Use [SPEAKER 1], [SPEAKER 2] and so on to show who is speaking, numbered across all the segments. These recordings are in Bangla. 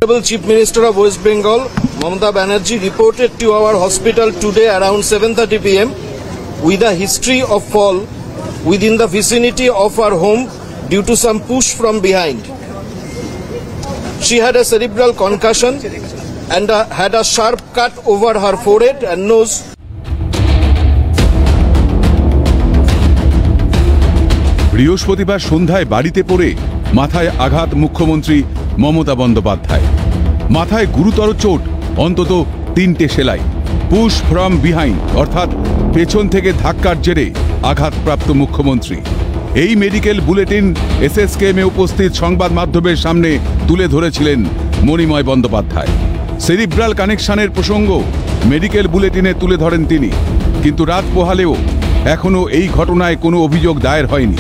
[SPEAKER 1] Honorable Chief Minister of West Bengal, Mamata Banerjee, reported to our hospital today around 7:30 p.m. with a history of fall within the vicinity of our home due to some push from behind. She had a cerebral concussion and had a sharp cut over her forehead and nose.
[SPEAKER 2] বৃহস্পতিবার সন্ধ্যায় বাড়িতে পড়ে মাথায় আঘাত মুখ্যমন্ত্রী মমতা বন্দ্যোপাধ্যায়। মাথায় গুরুতর চোট, অন্তত 3টে সেলাই। পুশ ফ্রম বিহাইন্ড অর্থাৎ পেছন থেকে ধাক্কার জেরে আঘাতপ্রাপ্ত মুখ্যমন্ত্রী। এই মেডিকেল বুলেটিন এসএসকেএমে উপস্থিত সংবাদ মাধ্যমের সামনে তুলে ধরেছিলেন মণিময় বন্দ্যোপাধ্যায়। সেরিব্রাল কানেকশনের প্রসঙ্গ মেডিকেল বুলেটিনে তুলে ধরেন তিনি, কিন্তু রাত পোহালেও এখনও এই ঘটনায় কোনো অভিযোগ দায়ের হয়নি।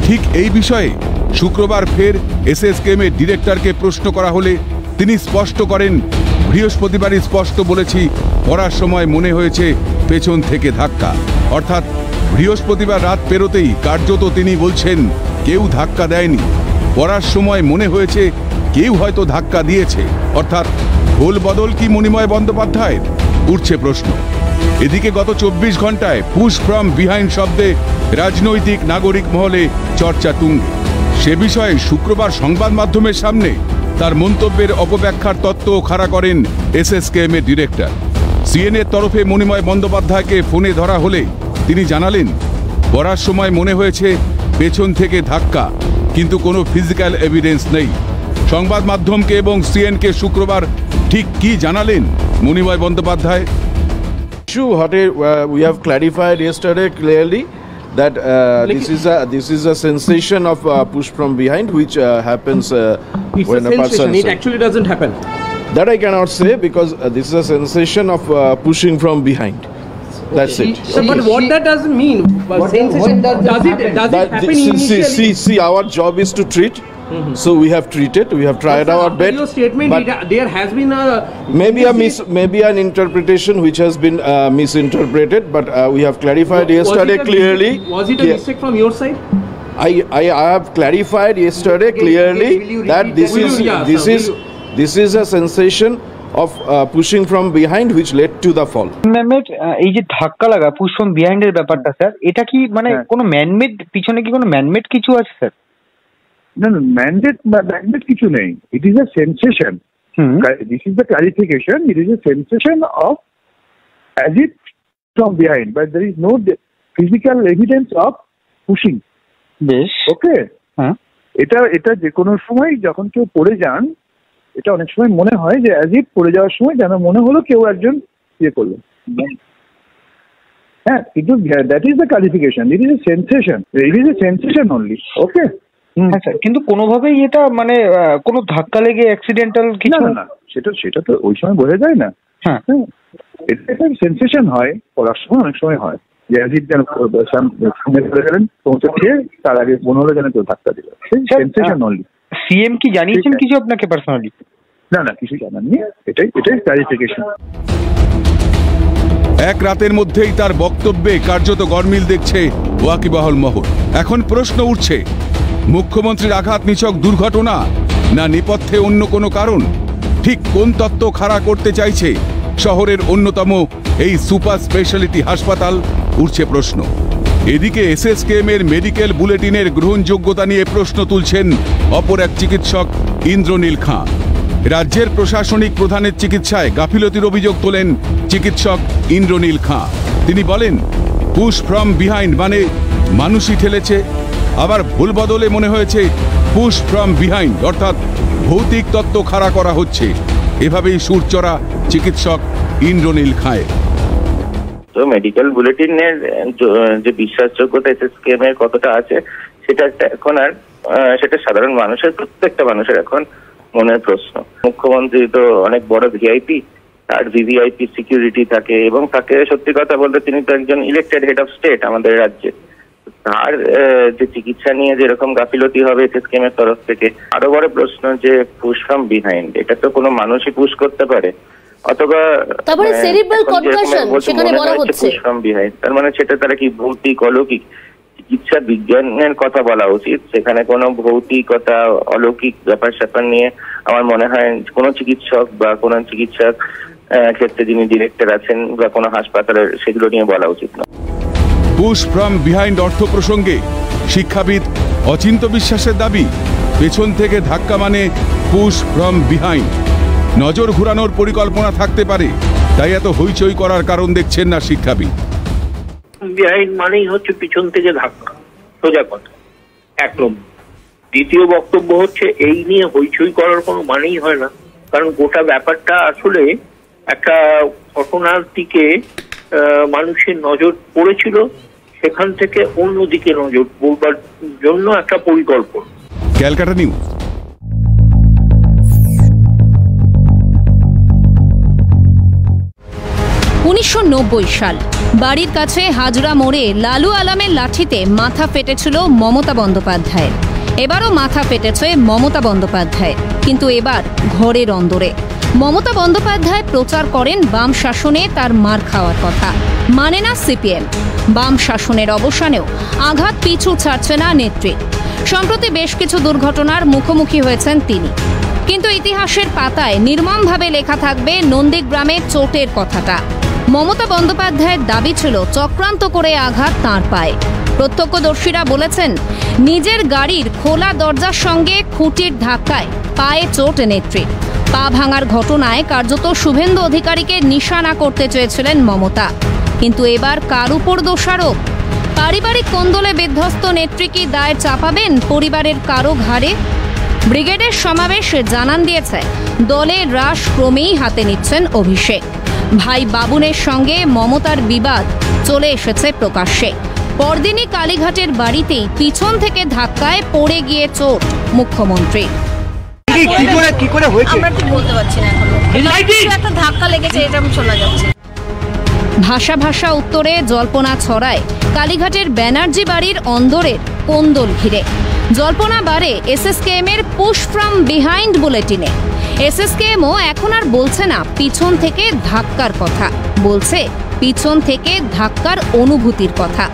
[SPEAKER 2] ঠিক এই বিষয়ে শুক্রবার ফের এসএসকেএমের ডিরেক্টরকে প্রশ্ন করা হলে তিনি স্পষ্ট করেন, বৃহস্পতিবারই স্পষ্ট বলেছি, পড়ার সময় মনে হয়েছে পেছন থেকে ধাক্কা। অর্থাৎ বৃহস্পতিবার রাত পেরোতেই কার্যত তিনি বলছেন কেউ ধাক্কা দেয়নি, পড়ার সময় মনে হয়েছে কেউ হয়তো ধাক্কা দিয়েছে। অর্থাৎ ভুল বদল কি মণিময় বন্দ্যোপাধ্যায়ের? উঠছে প্রশ্ন। এদিকে গত 24 ঘন্টায় পুশ ফ্রম বিহাইন্ড শব্দে রাজনৈতিক নাগরিক মহলে চর্চা তুঙ্গে। সে বিষয়ে শুক্রবার সংবাদ মাধ্যমের সামনে তার মন্তব্যের অপব্যাখ্যার তত্ত্ব খাড়া করেন এসএসকেএমের ডিরেক্টর। সিএনএর তরফে মণিময় বন্দ্যোপাধ্যায়কে ফোনে ধরা হলে তিনি জানালেন, পড়ার সময় মনে হয়েছে পেছন থেকে ধাক্কা, কিন্তু কোনো ফিজিক্যাল এভিডেন্স নেই। সংবাদ মাধ্যমকে এবং সিএনকে শুক্রবার ঠিক কি জানালেন Manimoy Bandyopadhyay?
[SPEAKER 1] We have clarified yesterday clearly that this is a sensation of push from behind, which happens when a person.
[SPEAKER 3] It actually doesn't happen.
[SPEAKER 1] That I cannot say, because this is a sensation of pushing from behind. That's it.
[SPEAKER 3] So, but what that doesn't mean? Sensation does it happen initially?
[SPEAKER 1] See, our job is to treat. So we have treated. We have tried our best.
[SPEAKER 3] Your statement, there has been a
[SPEAKER 1] maybe an interpretation which has been misinterpreted, but we have clarified yesterday clearly.
[SPEAKER 3] Was it a mistake from your side?
[SPEAKER 1] I have clarified yesterday clearly that this is a sensation of pushing from behind which led to the fall.
[SPEAKER 4] এই যে ধাক্কা লাগা পুশ ফ্রম বিহাইন্ড এর ব্যাপারটা স্যার, এটা কি মানে কোনো ম্যানমেড, পিছনে কি কোনো ম্যানমেড কিছু আছে স্যার?
[SPEAKER 5] No, mandate কিছু নেই. It is a sensation. This is the clarification. It is a sensation of as if from behind, but there is no physical evidence of pushing.
[SPEAKER 4] বেশ,
[SPEAKER 5] ওকে। এটা যে কোনো সময় যখন কেউ পড়ে যান, এটা অনেক সময় মনে হয় যে as if পড়ে যাওয়ার সময় যেন মনে হলো কেউ একজন ইয়ে করলো। হ্যাঁ, কিন্তু that is the clarification. It is a sensation. It is a sensation only. Okay.
[SPEAKER 4] হ্যাঁ স্যার, কিন্তু কোনোভাবেই এটা মানে কোনো ধাক্কা লেগে অ্যাক্সিডেন্টাল কিছু
[SPEAKER 5] না, সেটা তো ওই সময় বোঝা যায় না। হ্যাঁ, এটা একটা সেন্সেশন হয়, পড়ার সময় অনেক সময় হয় যে অ্যাজিড যেন সামনে ধরে গেলেন, পৌঁছে দিয়ে তার আগে মনে হলো যেন কেউ ধাক্কা দিল। Sensation only.
[SPEAKER 4] সিএম কি জানিয়েছেন কিছু আপনাকে পার্সোনালি?
[SPEAKER 5] না, কিছু জানাননি। এটাই ক্লারিফিকেশন।
[SPEAKER 2] এক রাতের মধ্যেই তার বক্তব্যে কার্যত গরমিল দেখছে ওয়াকিবহাল মহল। এখন প্রশ্ন উঠছে, মুখ্যমন্ত্রীর আঘাত নিছক দুর্ঘটনা না নেপথ্যে অন্য কোনো কারণ? ঠিক কোন তত্ত্ব খাড়া করতে চাইছে শহরের অন্যতম এই সুপার স্পেশালিটি হাসপাতাল? উঠছে প্রশ্ন। এদিকে এসএসকেএমের মেডিকেল বুলেটিনের গ্রহণযোগ্যতা নিয়ে প্রশ্ন তুলছেন অপর এক চিকিৎসক ইন্দ্রনীল খাঁ। রাজ্যের প্রশাসনিক প্রধানের চিকিৎসায় গাফিলতির অভিযোগ তোলেন চিকিৎসক ইন্দ্রনীল খাঁ। তিনি বলেন, পুশ ফ্রম বিহাইন্ড মানে মানুষই ঠেলেছে। আবার ভুল বদলে মনে হয়েছে পুশ ফ্রম বিহাইন্ড অর্থাৎ ভৌতিক তত্ত্ব খাড়া করা হচ্ছে। এভাবেই সুরচরা চিকিৎসক ইন্দ্রনীল খাঁয়ের।
[SPEAKER 6] তো মেডিকেল বুলেটিনের যে বিশ্বাসযোগ্যতা এসএসকেএমের কতটা আছে সেটা এখন আর সেটা সাধারণ মানুষের, প্রত্যেকটা মানুষের এখন মনের প্রশ্ন। মুখ্যমন্ত্রী তো অনেক বড় ভিআইপি, তার ভিভিআইপি সিকিউরিটি থাকে, এবং তাকে সত্যি কথা বলতে তিনি তো একজন ইলেক্টেড হেড অফ স্টেট আমাদের রাজ্যে। তার যে চিকিৎসা নিয়ে যেরকম গাফিলতি হবে এসএসকেএমের তরফ থেকে, আরো বড় প্রশ্ন যে পুশ ফ্রম বিহাইন্ড, এটা তো কোনো মানুষই পুশ করতে পারে, অথবা
[SPEAKER 7] তারপরে সেরিব্রাল কনকাশন সেখানে বলা হচ্ছে
[SPEAKER 6] পুশ ফ্রম বিহাইন্ড, তার মানে সেটা তারা কি ভৌতিক অলৌকিক চিকিৎসা বিজ্ঞানের কথা বলা উচিত। সেখানে কোনো ভৌতিকতা অলৌকিক ব্যাপার স্যাপার নিয়ে আমার মনে হয় কোনো চিকিৎসক বা কোনো চিকিৎসক ক্ষেত্রে যিনি ডিরেক্টর আছেন বা কোনো হাসপাতালের সেগুলো নিয়ে বলা উচিত না।
[SPEAKER 2] পুশ ফ্রম বিহাইন্ড অর্থ প্রসঙ্গে শিক্ষাবিদ অচিন্ত বিশ্বাসের দাবি, পেছন থেকে ধাক্কা মানে পুশ ফ্রম বিহাইন্ড। নজর ঘুরানোর পরিকল্পনা থাকতে পারে, তাই এত হইচই করার কারণ দেখছেন না শিক্ষাবিদ।
[SPEAKER 7] বিহাইন্ড মানেই হচ্ছে পিছন থেকে ধাক্কা, সোজা কথা, এক নম্বর। দ্বিতীয় বক্তব্য হচ্ছে এই নিয়ে হইচই করার কোনো মানেই হয় না, কারণ গোটা ব্যাপারটা আসলে একটা ঘটনার দিকে মানুষের নজর পড়েছিল, সেখান থেকে অন্যদিকে নজর পড়বার জন্য একটা পরিকল্পনা।
[SPEAKER 2] ক্যালকাটা নিউজ।
[SPEAKER 8] সাল বাড়ির কাছে হাজরা মোড়ে লালু আলামের লাঠিতে মাথা ফেটেছিল মমতা বন্দ্যোপাধ্যায়ের। এবারও মাথা ফেটেছে মমতা বন্দ্যোপাধ্যায়, কিন্তু এবার ঘরের অন্দরে। মমতা বন্দ্যোপাধ্যায় প্রচার করেন বাম শাসনে তার মার খাওয়ার কথা, মানে না সিপিএম। বাম শাসনের অবসানেও আঘাত পিছু ছাড়ছে না নেত্রী। সম্প্রতি বেশ কিছু দুর্ঘটনার মুখোমুখি হয়েছেন তিনি, কিন্তু ইতিহাসের পাতায় নির্মমভাবে লেখা থাকবে নন্দীগ্রামের চোটের কথাটা। মমতা বন্দ্যোপাধ্যায়ের দাবি ছিল চক্রান্ত করে আঘাত তাঁর পায়ে। প্রত্যক্ষদর্শীরা বলেছেন নিজের গাড়ির খোলা দরজার সঙ্গে খুঁটির ধাক্কায় পায়ে চোট নেত্রীর। পা ভাঙার ঘটনায় কার্যত শুভেন্দু অধিকারীকে নিশানা করতে চেয়েছিলেন মমতা, কিন্তু এবার কার উপর দোষারোপ? পারিবারিক কোন্দলে বিধ্বস্ত নেত্রী কি দায় চাপাবেন পরিবারের কারো ঘাড়ে? ব্রিগেডের সমাবেশে জানান দিয়েছে দলের রাশ ক্রমেই হাতে নিচ্ছেন অভিষেক। ভাই বাবুনের সঙ্গে মমতার বিবাদ চলে এসেছে প্রকাশ্যে। পরদিনই কালীঘাটের বাড়িতেই পিছন থেকে ধাক্কায় পড়ে গিয়ে চোট মুখ্যমন্ত্রী।
[SPEAKER 3] কি করে হয়েছে
[SPEAKER 9] আমরা ঠিক বলতে পারছি না এখনো, একটা ধাক্কা লেগেছে, এটা শোনা যাচ্ছে।
[SPEAKER 8] ভাষা ভাষা উত্তরে জল্পনা ছড়ায় কালীঘাটের ব্যানার্জি বাড়ির অন্দরের কোন্দল ঘিরে। জল্পনা বাড়ে এসএসকেএম এর পুশ ফ্রম বিহাইন্ড বুলেটিনে। এসএসকেএমও এখন আর বলছে না পিছন থেকে ধাক্কার কথা, বলছে পিছন থেকে ধাক্কার অনুভূতির কথা।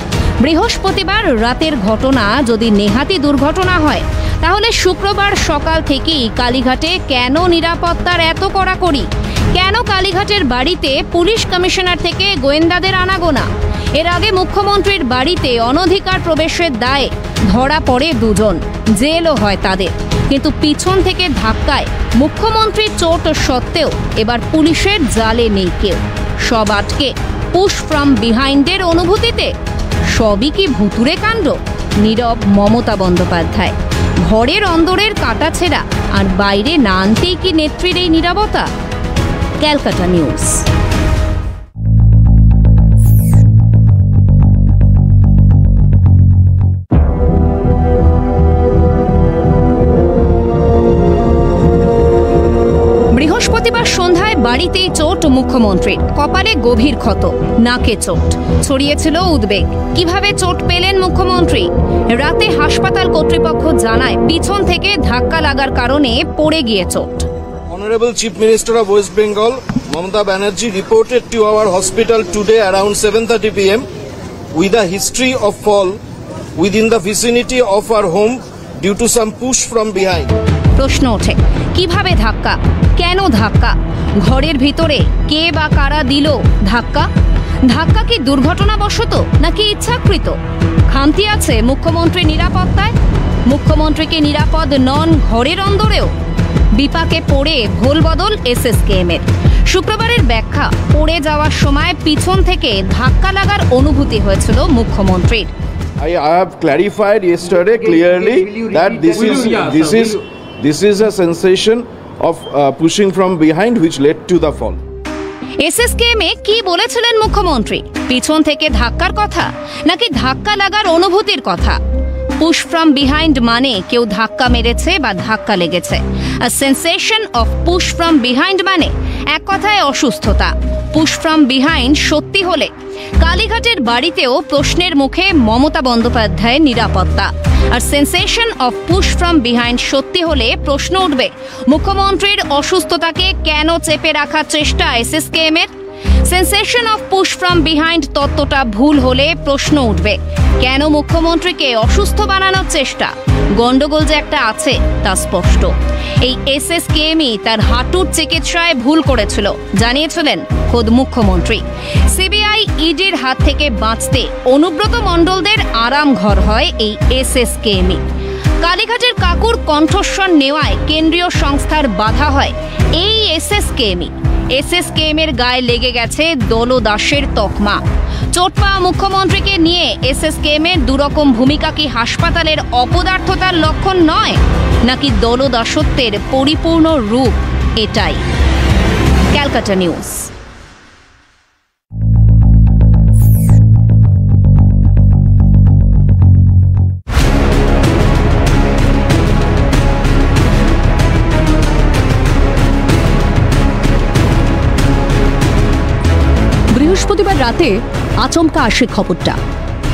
[SPEAKER 8] বৃহস্পতিবার রাতের ঘটনা যদি নেহাতি দুর্ঘটনা হয়, তাহলে শুক্রবার সকাল থেকেই কালীঘাটে কেন নিরাপত্তার এত কড়াকড়ি? কেন কালীঘাটের বাড়িতে পুলিশ কমিশনার থেকে গোয়েন্দাদের আনাগোনা? এর আগে মুখ্যমন্ত্রীর বাড়িতে অনধিকার প্রবেশের দায়ে ধরা পড়ে দুজন, জেলও হয় তাদের। কিন্তু পিছন থেকে ধাক্কায় মুখ্যমন্ত্রীর চোট সত্ত্বেও এবার পুলিশের জালে নেই কেউ। সব আটকে পুশ ফ্রম বিহাইন্ডের অনুভূতিতে। সবই কি ভুতুরে কাণ্ড? নীরব মমতা বন্দ্যোপাধ্যায়। ঘরের অন্দরের কাটাছেঁড়া আর বাইরে না আনতেই কি নেত্রীর এই নীরবতা? ক্যালকাটা নিউজ। বৃহস্পতিবার সন্ধ্যায় বাড়িতেই চোট মুখ্যমন্ত্রীর। কপালে গভীর ক্ষত, নাকে চোট, ছড়িয়েছিল উদ্বেগ। কিভাবে চোট পেলেন মুখ্যমন্ত্রী? রাতে হাসপাতাল কর্তৃপক্ষ জানায় পিছন থেকে ধাক্কা লাগার কারণে পড়ে গিয়ে চোট।
[SPEAKER 1] Honorable Chief Minister of West Bengal, Mamata Banerjee, reported to our hospital today around 7:30 p.m. with a history of fall within the vicinity of our home due to some push from behind.
[SPEAKER 8] প্রশ্ন ওঠে, কিভাবে ধাক্কা? কেন ধাক্কা? ঘরের ভিতরে কে বা কারা দিল ধাক্কা? ধাক্কা কি দুর্ঘটনাবশত নাকি ইচ্ছাকৃত? খামতি আছে মুখ্যমন্ত্রী নিরাপত্তায়? মুখ্যমন্ত্রী কি নিরাপদ নন ঘরের অন্দরেও? বিপাকে পড়ে ভোল বদল এসএসকেএম এর। শুক্রবারের ব্যাখ্যা, পড়ে যাওয়ার সময় পিছন থেকে ধাক্কা লাগার অনুভূতি হয়েছিল মুখ্যমন্ত্রীর।
[SPEAKER 1] I have clarified yesterday clearly that this is a sensation of pushing from behind which led to the fall.
[SPEAKER 8] SSKM এ কি বলেছিলেন মুখ্যমন্ত্রী? পিছন থেকে ধাক্কার কথা নাকি ধাক্কা লাগার অনুভূতির কথা? পুশ ফ্রম বিহাইন্ড মানে কেউ ধাক্কা মেরেছে বা ধাক্কা লেগেছে। A sensation of push from behind মানে এক কথায় অসুস্থতা। পুশ ফ্রম বিহাইন্ড সত্যি হলে কালীঘাটের বাড়িতেও প্রশ্নের মুখে মমতা বন্দ্যোপাধ্যায়ের নিরাপত্তা। আর sensation of push from behind সত্যি হলে প্রশ্ন উঠবে মুখ্যমন্ত্রীর অসুস্থতাকে কেন চেপে রাখার চেষ্টা এসএসকেএম এর? Sensation of push from behind তত্ত্বটা ভুল হলে প্রশ্ন উঠবে, কেন মুখ্যমন্ত্রীকে অসুস্থ বানানোর চেষ্টা? গন্ডগোল যে একটা আছে তা স্পষ্ট। এই এসএসকেএমই তার হাঁটুর চিকিৎসায় ভুল করেছিল, জানিয়েছিলেন খোদ মুখ্যমন্ত্রী। সিবিআই ইডির হাত থেকে বাঁচতে অনুব্রত মণ্ডলদের আরাম ঘর হয় এই এসএসকেএমই। কালীঘাটের কাকুর কণ্ঠস্বর নেওয়ায় কেন্দ্রীয় সংস্থার বাধা হয় এই এসএসকেএমই। এসএসকেএমের গায়ে লেগে গেছে দলদাসের তকমা। চোটপা মুখ্যমন্ত্রীকে নিয়ে এসএসকেএমের দুরকম ভূমিকা কি হাসপাতালের অপদার্থতার লক্ষণ নয়, নাকি দলদাসত্বের পরিপূর্ণ রূপ? এটাই ক্যালকাটা নিউজ।
[SPEAKER 10] বৃহস্পতিবার রাতে আচমকা আসে খবরটা।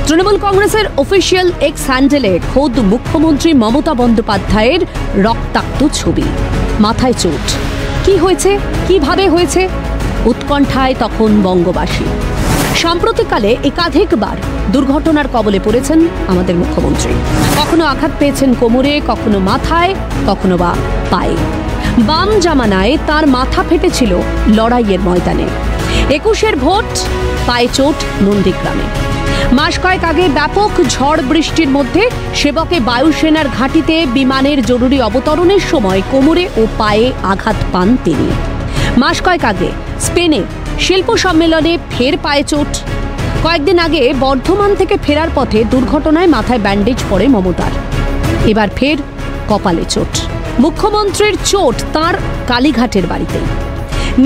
[SPEAKER 10] তৃণমূল কংগ্রেসের অফিসিয়াল এক্স হ্যান্ডেলে খোদ মুখ্যমন্ত্রী মমতা বন্দ্যোপাধ্যায়ের রক্তাক্ত ছবি, মাথায় চোট। কি হয়েছে, কিভাবে হয়েছে, উৎকণ্ঠায় তখন বঙ্গবাসী। সাম্প্রতিককালে একাধিকবার দুর্ঘটনার কবলে পড়েছেন আমাদের মুখ্যমন্ত্রী। কখনো আঘাত পেয়েছেন কোমরে, কখনো মাথায়, কখনো বা পায়ে। বাম জামানায় তার মাথা ফেটেছিল লড়াইয়ের ময়দানে। 21-এর ভোট, পায়ে চোট নন্দীগ্রামে। মাস কয়েক আগে ব্যাপক ঝড় বৃষ্টির মধ্যে সেবকে বায়ুসেনার ঘাঁটিতে বিমানের জরুরি অবতরণের সময় কোমরে ও পায়ে আঘাত পান তিনি। মাস কয়েক আগে স্পেনে শিল্প সম্মেলনে ফের পায়ে চোট। কয়েকদিন আগে বর্ধমান থেকে ফেরার পথে দুর্ঘটনায় মাথায় ব্যান্ডেজ পড়ে মমতার। এবার ফের কপালে চোট। মুখ্যমন্ত্রীর চোট তাঁর কালীঘাটের বাড়িতেই।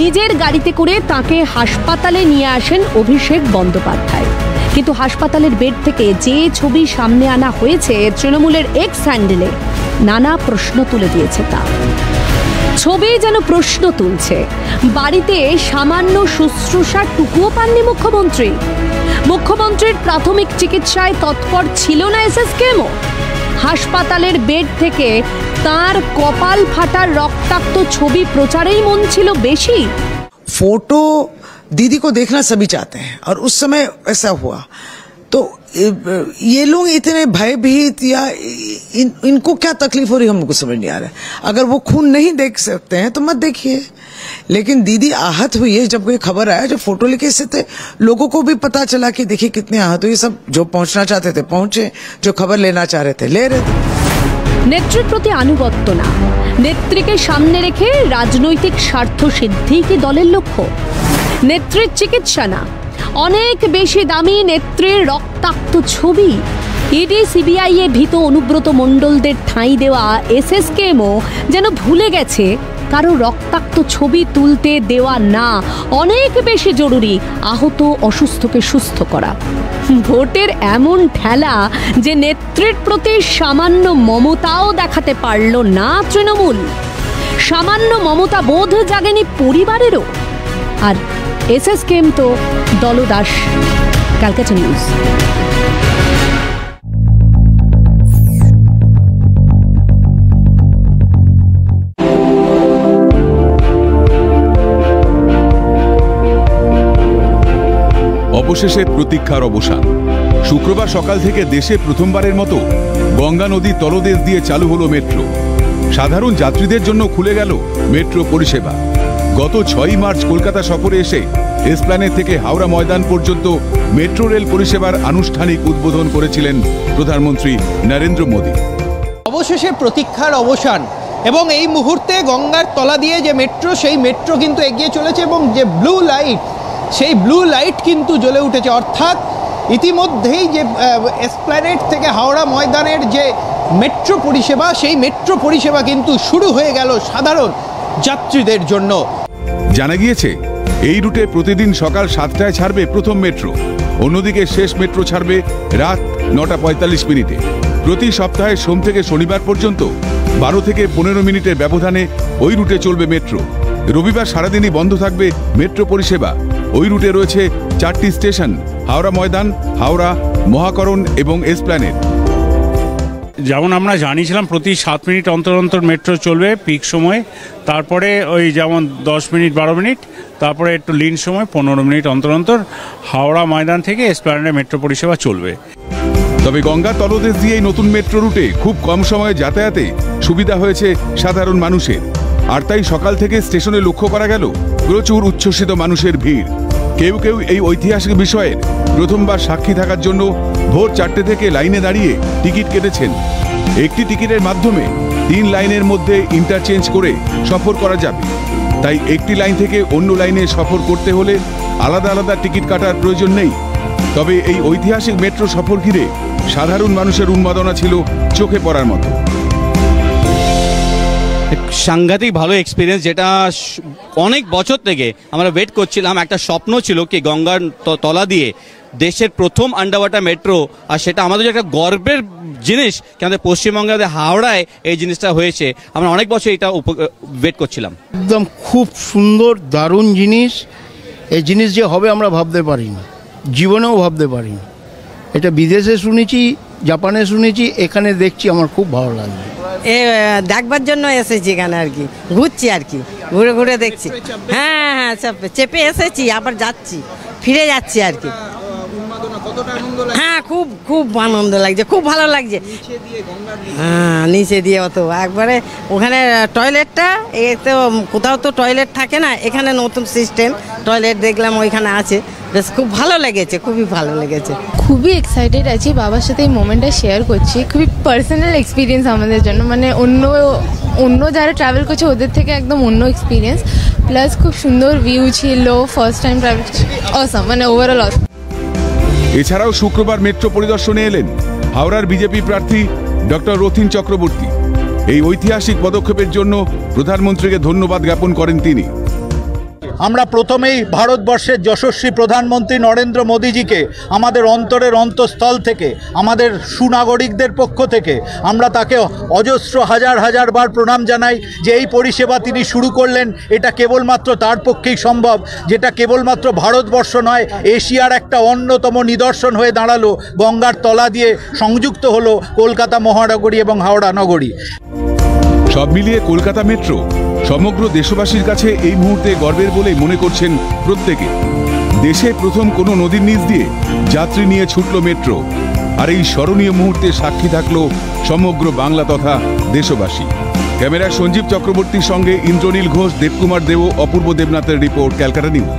[SPEAKER 10] নিজের গাড়িতে করে তাকে হাসপাতালে নিয়ে আসেন অভিষেক বন্দ্যোপাধ্যায়। কিন্তু হাসপাতালের বেড থেকে যে ছবি সামনে আনা হয়েছে তৃণমূলের এক্স হ্যান্ডেলে নানা প্রশ্ন তুলে দিয়েছে তা। ছবি যেন প্রশ্ন তুলছে, বাড়িতে সামান্য শুশ্রূষার টুকুও পাননি মুখ্যমন্ত্রী। মুখ্যমন্ত্রীর প্রাথমিক চিকিৎসায় তৎপর ছিল না এসএসকেএমও। হাসপাতালের বেড থেকে তার কপাল ফাটার রক্তাক্ত ছবি প্রচারেই মন ছিল বেশি।
[SPEAKER 11] फोटो दीदी को देखना सभी चाहते हैं और उस समय ऐसा हुआ तो ये लोग इतने भयभीत या इनको क्या तकलीफ हो रही हमको समझ नहीं आ रहा है। अगर वो खून नहीं देख सकते हैं तो मत देखिए। लेकिन दीदी आहत हुई है, जब कोई खबर आया, जब फोटो लिखे से थे लोगों को भी पता चला कि देखिए कितने आहत हुए। सब जो पहुंचना चाहते थे पहुंचे, जो खबर लेना चाह रहे थे ले रहे थे।
[SPEAKER 10] নেত্রীর প্রতি আনুগত্য না, নেত্রীকে সামনে রেখে রাজনৈতিক স্বার্থ সিদ্ধি কি দলের লক্ষ্য? নেত্রীর চিকিৎসা না, অনেক বেশি দামি নেত্রীর রক্তাক্ত ছবি। ইডি সিবিআই এ ভীত অনুব্রত মণ্ডলদের ঠাঁই দেওয়া এসএসকেএমও যেন ভুলে গেছে কারো রক্তাক্ত ছবি তুলতে দেওয়া না অনেক বেশি জরুরি আহত অসুস্থকে সুস্থ করা। ভোটের এমন ঠেলা যে নেত্রীর প্রতি সামান্য মমতাও দেখাতে পারল না তৃণমূল। সামান্য মমতা বোধ জাগেনি পরিবারেরও। আর এসএসকেএম তো দলদাস। ক্যালকাটা নিউজ।
[SPEAKER 2] অবশেষে প্রতীক্ষার অবসান। শুক্রবার সকাল থেকে দেশে প্রথমবারের মতো গঙ্গা নদীর তলদেশ দিয়ে চালু হলো মেট্রো। সাধারণ যাত্রীদের জন্য খুলে গেল মেট্রো পরিষেবা। গত 6 মার্চ কলকাতা সফরে এসে এসপ্ল্যানেড থেকে হাওড়া ময়দান পর্যন্ত মেট্রো রেল পরিষেবার আনুষ্ঠানিক উদ্বোধন করেছিলেন প্রধানমন্ত্রী নরেন্দ্র মোদী।
[SPEAKER 3] অবশেষে প্রতীক্ষার অবসান এবং এই মুহূর্তে গঙ্গার তলা দিয়ে যে মেট্রো, সেই মেট্রো কিন্তু এগিয়ে চলেছে এবং যে ব্লু লাইট, সেই ব্লু লাইট কিন্তু জ্বলে উঠেছে। অর্থাৎ ইতিমধ্যেই যে এসপ্ল্যানেড থেকে হাওড়া ময়দানের যে মেট্রো পরিষেবা, সেই মেট্রো পরিষেবা কিন্তু শুরু হয়ে গেল সাধারণ যাত্রীদের জন্য।
[SPEAKER 2] জানা গিয়েছে এই রুটে প্রতিদিন সকাল 7টায় ছাড়বে প্রথম মেট্রো, অন্যদিকে শেষ মেট্রো ছাড়বে রাত 9:45। প্রতি সপ্তাহে সোম থেকে শনিবার পর্যন্ত 12 থেকে 15 মিনিটের ব্যবধানে ওই রুটে চলবে মেট্রো। রবিবার সারাদিনই বন্ধ থাকবে মেট্রো পরিষেবা। ওই রুটে রয়েছে 4টি স্টেশন: হাওড়া ময়দান, হাওড়া, মহাকরণ এবং এসপ্ল্যানেড।
[SPEAKER 12] যেমন আমরা জানিয়েছিলাম প্রতি 7 মিনিট অন্তর অন্তর মেট্রো চলবে পিক সময়, তারপরে ওই যেমন 10 মিনিট 12 মিনিট, তারপরে একটু লিন সময় 15 মিনিট অন্তর অন্তর হাওড়া ময়দান থেকে এসপ্ল্যানেডে মেট্রো পরিষেবা চলবে।
[SPEAKER 2] তবে গঙ্গার তলদেশ দিয়ে এই নতুন মেট্রো রুটে খুব কম সময়ে যাতায়াতে সুবিধা হয়েছে সাধারণ মানুষের। আর তাই সকাল থেকে স্টেশনে লক্ষ্য করা গেল প্রচুর উচ্ছ্বসিত মানুষের ভিড়। কেউ কেউ এই ঐতিহাসিক বিষয়ের প্রথমবার সাক্ষী থাকার জন্য ভোর 4টে থেকে লাইনে দাঁড়িয়ে টিকিট কেটেছেন। একটি টিকিটের মাধ্যমে 3 লাইনের মধ্যে ইন্টারচেঞ্জ করে সফর করা যাবে। তাই একটি লাইন থেকে অন্য লাইনে সফর করতে হলে আলাদা আলাদা টিকিট কাটার প্রয়োজন নেই। তবে এই ঐতিহাসিক মেট্রো সফর ঘিরে সাধারণ মানুষের উন্মাদনা ছিল চোখে পড়ার মতো।
[SPEAKER 13] সাংঘাতিক ভালো এক্সপিরিয়েন্স, যেটা অনেক বছর থেকে আমরা ওয়েট করছিলাম। একটা স্বপ্ন ছিল কি গঙ্গার তলা দিয়ে দেশের প্রথম আন্ডার ওয়াটার মেট্রো, আর সেটা আমাদের একটা গর্বের জিনিস কি আমাদের পশ্চিমবঙ্গে হাওড়ায় এই জিনিসটা হয়েছে। আমরা অনেক বছর এটা ওয়েট করছিলাম।
[SPEAKER 14] একদম খুব সুন্দর দারুণ জিনিস। এই জিনিস যে হবে আমরা ভাবতে পারিনি, জীবনেও ভাবতে পারিনি। এটা বিদেশে শুনেছি, জাপানে শুনেছি, এখানে দেখছি, আমার খুব ভালো লাগছে।
[SPEAKER 15] এ দেখবার জন্য এসেছি এখানে আর কি, ঘুরছি আর কি, ঘুরে ঘুরে দেখছি। হ্যাঁ হ্যাঁ চেপে এসেছি, আবার যাচ্ছি, ফিরে যাচ্ছি আর কি। হ্যাঁ খুব খুব আনন্দ লাগছে, খুব ভালো লাগছে। হ্যাঁ নিচে দিয়ে অত একবারে ওখানে টয়লেটটা, এ তো কোথাও তো টয়লেট থাকে না, এখানে নতুন সিস্টেম টয়লেট দেখলাম ওইখানে আছে। বেশ খুব ভালো লেগেছে, খুবই ভালো লেগেছে।
[SPEAKER 16] খুবই এক্সাইটেড আছি, বাবার সাথে এই মোমেন্টটা শেয়ার করছি। খুবই পার্সোনাল এক্সপিরিয়েন্স আমাদের জন্য, মানে অন্য যারা ট্রাভেল করছে ওদের থেকে একদম অন্য এক্সপিরিয়েন্স। প্লাস খুব সুন্দর ভিউ ছিল, ফার্স্ট টাইম ট্রাভেল, অসাম, মানে ওভারঅল অসাম।
[SPEAKER 2] এছাড়াও শুক্রবার মেট্রো পরিদর্শনে এলেন হাওড়ার বিজেপি প্রার্থী ডক্টর রথীন চক্রবর্তী। এই ঐতিহাসিক পদক্ষেপের জন্য প্রধানমন্ত্রীকে ধন্যবাদ জ্ঞাপন করেন তিনি।
[SPEAKER 17] আমরা প্রথমেই ভারতবর্ষের যশস্বী প্রধানমন্ত্রী নরেন্দ্র মোদীজিকে আমাদের অন্তরের অন্তঃস্থল থেকে, আমাদের সুনাগরিকদের পক্ষ থেকে আমরা তাকে অজস্র হাজার হাজার বার প্রণাম জানাই যে এই পরিষেবা তিনি শুরু করলেন। এটা কেবলমাত্র তার পক্ষেই সম্ভব, যেটা কেবলমাত্র ভারতবর্ষ নয়, এশিয়ার একটা অন্যতম নিদর্শন হয়ে দাঁড়ালো। গঙ্গার তলা দিয়ে সংযুক্ত হলো কলকাতা মহানগরী এবং হাওড়া নগরী।
[SPEAKER 2] সব মিলিয়ে কলকাতা মেট্রো সমগ্র দেশবাসীর কাছে এই মুহূর্তে গর্বের বলেই মনে করছেন প্রত্যেকে। দেশে প্রথম কোনো নদীর নিচ দিয়ে যাত্রী নিয়ে ছুটল মেট্রো, আর এই স্মরণীয় মুহূর্তে সাক্ষী থাকলো সমগ্র বাংলা তথা দেশবাসী। ক্যামেরায় সঞ্জীব চক্রবর্তীর সঙ্গে ইন্দ্রনীল ঘোষ, দেবকুমার দেব, অপূর্ব দেবনাথের রিপোর্ট, ক্যালকাটা নিউজ।